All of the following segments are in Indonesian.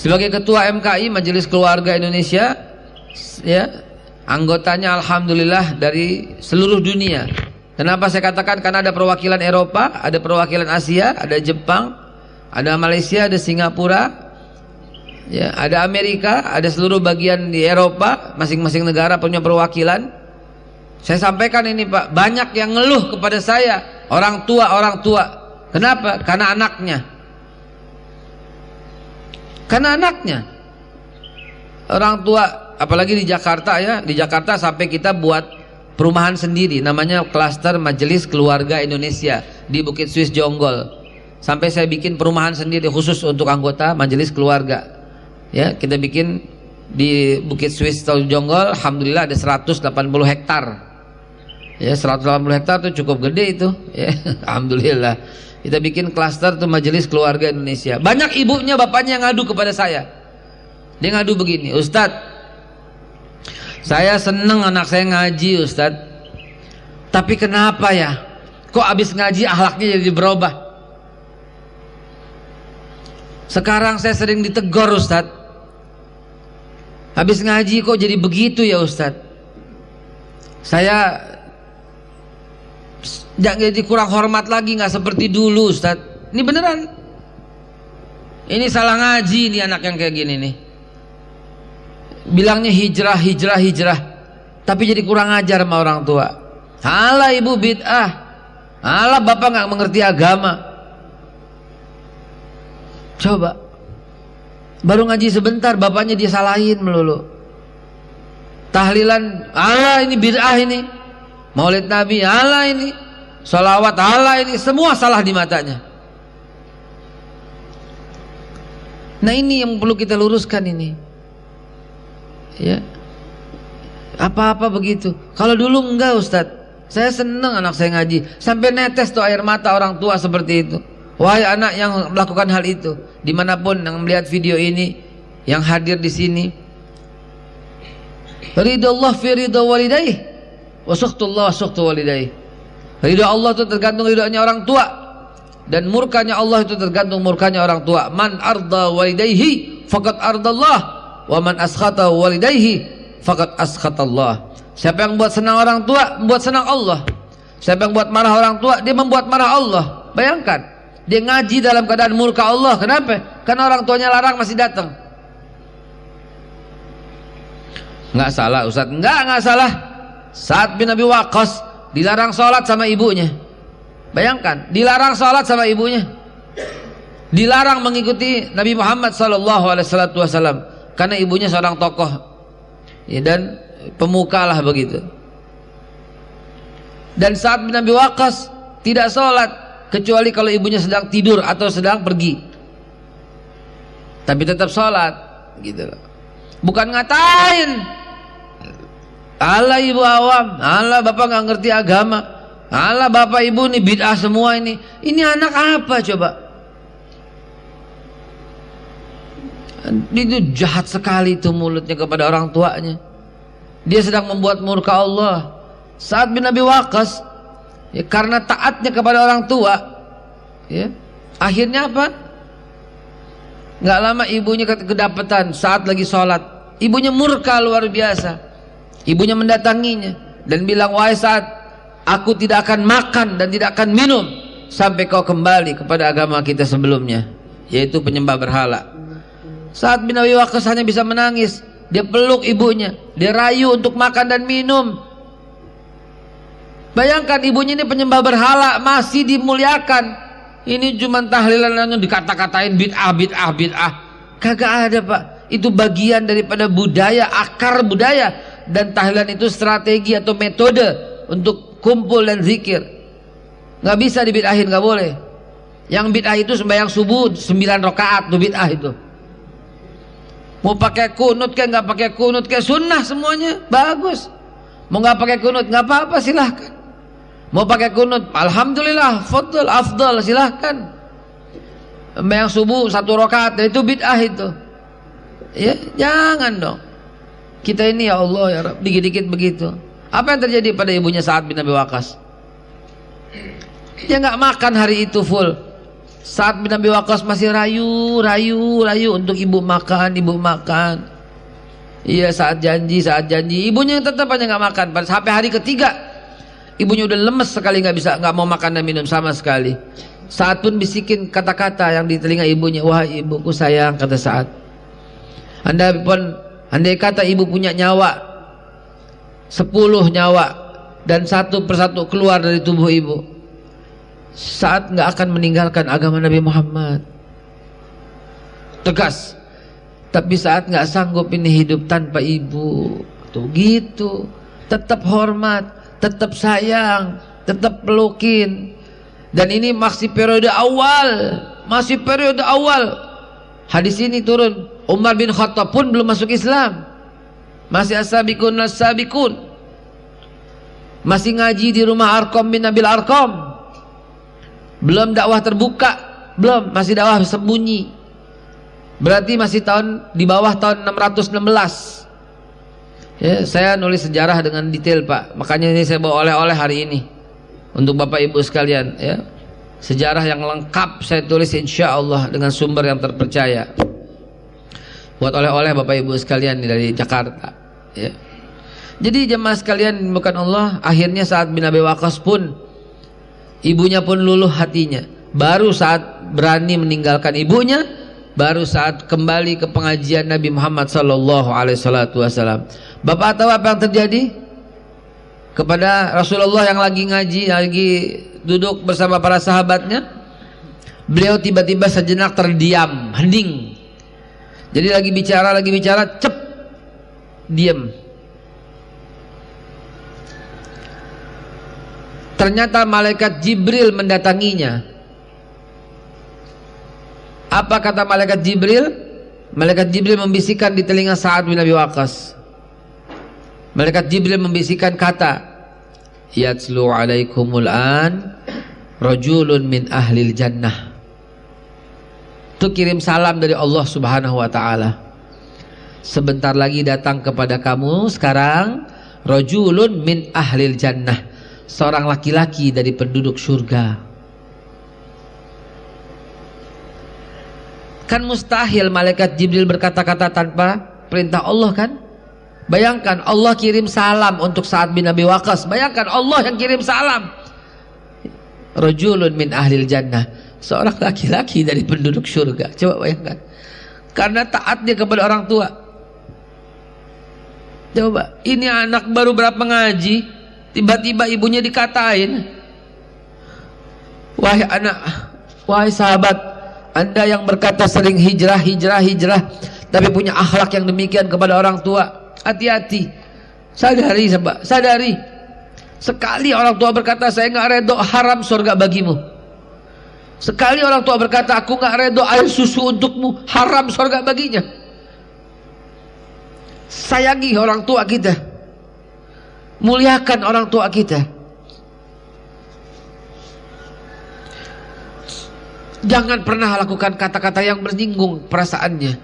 Sebagai ketua MKI, Majelis Keluarga Indonesia, ya, anggotanya alhamdulillah dari seluruh dunia. Kenapa saya katakan? Karena ada perwakilan Eropa, ada perwakilan Asia, ada Jepang, ada Malaysia, ada Singapura, ya, ada Amerika, ada seluruh bagian di Eropa, masing-masing negara punya perwakilan. Saya sampaikan ini Pak, banyak yang ngeluh kepada saya, orang tua. Kenapa? Karena anaknya. Karena anaknya. Orang tua, apalagi di Jakarta ya, di Jakarta sampai kita buat perumahan sendiri, namanya Klaster Majelis Keluarga Indonesia di Bukit Swiss Jonggol. Sampai saya bikin perumahan sendiri khusus untuk anggota Majelis Keluarga. Ya, kita bikin di Bukit Swiss Jonggol, alhamdulillah ada 180 hektar. Ya, 180 hektar itu cukup gede itu, ya, alhamdulillah. Kita bikin klaster tuh Majelis Keluarga Indonesia. Banyak ibunya, bapaknya yang ngadu kepada saya. Dia ngadu begini, Ustadz, saya seneng anak saya ngaji Ustadz, tapi kenapa ya, kok abis ngaji akhlaknya jadi berubah? Sekarang saya sering ditegur Ustadz, habis ngaji kok jadi begitu ya Ustadz. Saya jangan jadi kurang hormat lagi, nggak seperti dulu Ustadz. Ini beneran, ini salah ngaji nih anak yang kayak gini nih. Bilangnya hijrah, tapi jadi kurang ajar sama orang tua. Alah ibu bid'ah, alah bapak nggak mengerti agama. Coba, baru ngaji sebentar bapaknya dia salahin melulu. Tahlilan, alah ini bid'ah ini. Maulid Nabi, alah ini. Salawat, alah ini. Semua salah di matanya. Nah ini yang perlu kita luruskan ini. Ya, apa-apa begitu. Kalau dulu enggak Ustadz, saya seneng anak saya ngaji, sampai netes tuh air mata orang tua seperti itu. Wahai anak yang melakukan hal itu, dimanapun yang melihat video ini, yang hadir di sini, ridha Allah fi ridha walidayh, wa sakhtullah wa sakhtu walidayh. Ridha Allah itu tergantung ridhonya orang tua, dan murkanya Allah itu tergantung murkanya orang tua. Man arda walidayhi faqad ardallah, wa man askhata walidayhi faqad askhatallah. Siapa yang buat senang orang tua, membuat senang Allah. Siapa yang buat marah orang tua, dia membuat marah Allah. Bayangkan, dia ngaji dalam keadaan murka Allah. Kenapa? Karena orang tuanya larang masih datang. Nggak salah Ustaz, nggak salah. Sa'ad bin Abi Waqqas dilarang sholat sama ibunya. Bayangkan, dilarang sholat sama ibunya, dilarang mengikuti Nabi Muhammad SAW. Karena ibunya seorang tokoh, ya, dan pemuka lah begitu. Dan Sa'ad bin Abi Waqqas tidak sholat kecuali kalau ibunya sedang tidur atau sedang pergi, tapi tetap sholat gitu loh. Bukan ngatain, Allah ibu awam, Allah bapak nggak ngerti agama, Allah bapak ibu nih bid'ah semua ini. Ini anak apa coba? Itu jahat sekali itu mulutnya kepada orang tuanya. Dia sedang membuat murka Allah. Sa'ad bin Abi Waqqas, ya, karena taatnya kepada orang tua, ya, akhirnya apa? Nggak lama ibunya kedapatan saat lagi sholat. Ibunya murka luar biasa. Ibunya mendatanginya dan bilang, wahai Sa'ad, aku tidak akan makan dan tidak akan minum sampai kau kembali kepada agama kita sebelumnya, yaitu penyembah berhala. Sa'ad bin Abi Waqqas hanya bisa menangis. Dia peluk ibunya, dia rayu untuk makan dan minum. Bayangkan, ibunya ini penyembah berhala masih dimuliakan. Ini cuma tahlilan dikata-katain bid'ah. Kagak ada Pak. Itu bagian daripada budaya, akar budaya. Dan tahlilan itu strategi atau metode untuk kumpul dan zikir. Nggak bisa dibid'ahin, nggak boleh. Yang bid'ah itu sembahyang subuh 9 rakaat tuh bid'ah itu. Mau pakai kunut kayak nggak pakai kunut kayak sunnah semuanya bagus. Mau nggak pakai kunut nggak apa-apa, silahkan. Mau pakai kunut, alhamdulillah, fadl, afdal, silahkan. Yang subuh 1 rakaat itu bid'ah itu. Ya, jangan dong. Kita ini ya Allah ya Rabb, dikit-dikit begitu. Apa yang terjadi pada ibunya Sa'ad bin Abi Waqqas? Dia nggak makan hari itu full. Sa'ad bin Abi Waqqas masih rayu untuk ibu makan. Iya, saat janji. Ibunya tetap aja nggak makan. Sampai hari ketiga, ibunya udah lemes sekali, nggak mau makan dan minum sama sekali. Sa'ad pun bisikin kata-kata yang di telinga ibunya. Wahai ibuku sayang, kata Sa'ad, andai kata ibu punya nyawa 10 nyawa dan satu persatu keluar dari tubuh ibu, Sa'ad nggak akan meninggalkan agama Nabi Muhammad. Tegas. Tapi Sa'ad nggak sanggup ini hidup tanpa ibu. Tuh gitu. Tetap hormat, tetap sayang, tetap pelukin. Dan ini masih periode awal. Hadis ini turun. Umar bin Khattab pun belum masuk Islam. Masih as-sabiqun as-sabiqun. Masih ngaji di rumah Arqam bin Nabil Arqam. Belum dakwah terbuka, belum, masih dakwah sembunyi. Berarti masih di bawah tahun 616. Ya, saya nulis sejarah dengan detail, Pak. Makanya ini saya bawa oleh-oleh hari ini untuk Bapak Ibu sekalian, ya. Sejarah yang lengkap saya tulis insya Allah dengan sumber yang terpercaya. Buat oleh-oleh Bapak Ibu sekalian dari Jakarta, ya. Jadi jemaah sekalian bukan Allah, akhirnya Sa'ad bin Abi Waqqas pun, ibunya pun luluh hatinya. Baru saat berani meninggalkan ibunya, baru saat kembali ke pengajian Nabi Muhammad sallallahu alaihi wasallam. Bapak tahu apa yang terjadi kepada Rasulullah yang lagi ngaji, lagi duduk bersama para sahabatnya? Beliau tiba-tiba sejenak terdiam, hening. Jadi lagi bicara, cep, diam. Ternyata malaikat Jibril mendatanginya. Apa kata malaikat Jibril? Malaikat Jibril membisikkan di telinga Sa'ad bin Abi Waqqas. Malaikat Jibril membisikkan kata, yatslu alaikumul an rajulun min ahlil jannah. Itu kirim salam dari Allah Subhanahu wa taala. Sebentar lagi datang kepada kamu sekarang rajulun min ahlil jannah, seorang laki-laki dari penduduk surga. Kan mustahil malaikat Jibril berkata-kata tanpa perintah Allah, kan? Bayangkan Allah kirim salam untuk Sa'ad bin Abi Waqqas. Bayangkan Allah yang kirim salam. Rajulun min ahlil jannah, seorang laki-laki dari penduduk surga. Coba bayangkan. Karena taatnya kepada orang tua. Coba, ini anak baru berapa ngaji, tiba-tiba ibunya dikatain, wahai anak, wahai sahabat, Anda yang berkata sering hijrah, tapi punya akhlak yang demikian kepada orang tua, hati-hati. Sadari. Sekali orang tua berkata, saya nggak redho, haram surga bagimu. Sekali orang tua berkata, aku nggak redho air susu untukmu, haram surga baginya. Sayangi orang tua kita, muliakan orang tua kita. Jangan pernah lakukan kata-kata yang menyinggung perasaannya.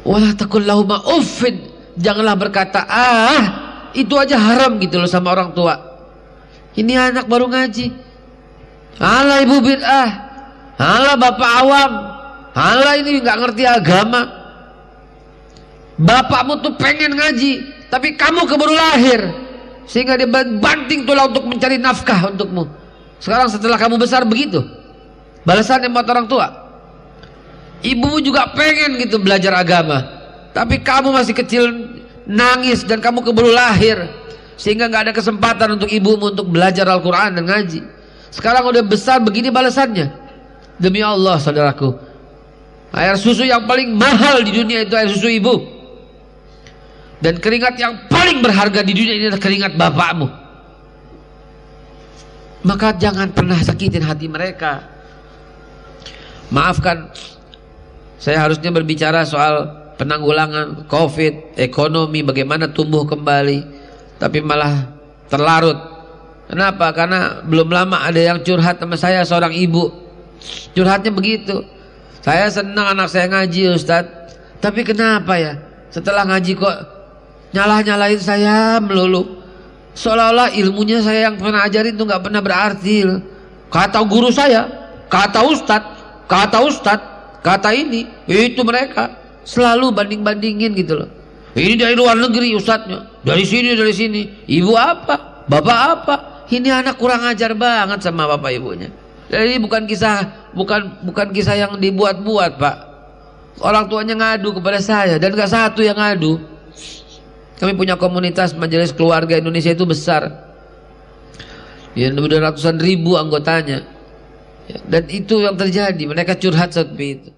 Wala taqul lahuma uffin, janganlah berkata itu aja haram gitu loh sama orang tua. Ini anak baru ngaji, ala ibu bid'ah, ala bapak awam, ala ini nggak ngerti agama. Bapakmu tuh pengen ngaji, tapi kamu keburu lahir sehingga dia banting tulang untuk mencari nafkah untukmu. Sekarang setelah kamu besar begitu balasannya buat orang tua. Ibumu juga pengen gitu belajar agama, tapi kamu masih kecil nangis dan kamu keburu lahir sehingga nggak ada kesempatan untuk ibumu untuk belajar Al-Quran dan ngaji. Sekarang udah besar begini balasannya. Demi Allah saudaraku, air susu yang paling mahal di dunia itu air susu ibu. Dan keringat yang paling berharga di dunia ini adalah keringat bapakmu. Maka jangan pernah sakitin hati mereka. Maafkan, saya harusnya berbicara soal penanggulangan COVID, ekonomi, bagaimana tumbuh kembali, tapi malah terlarut. Kenapa? Karena belum lama ada yang curhat sama saya, seorang ibu. Curhatnya begitu, saya senang anak saya ngaji Ustadz, tapi kenapa ya setelah ngaji kok nyalah-nyalahin saya melulu, seolah-olah ilmunya saya yang pernah ajarin itu nggak pernah berarti. Kata guru saya, kata ustadz, kata ini, itu mereka selalu banding-bandingin gitu loh. Ini dari luar negeri ustadznya, dari sini, ibu apa, bapak apa. Ini anak kurang ajar banget sama bapak ibunya. Jadi bukan kisah yang dibuat-buat, Pak. Orang tuanya ngadu kepada saya dan gak satu yang ngadu. Kami punya komunitas Majelis Keluarga Indonesia itu besar. Ya, udah ratusan ribu anggotanya. Ya, dan itu yang terjadi, mereka curhat seperti itu.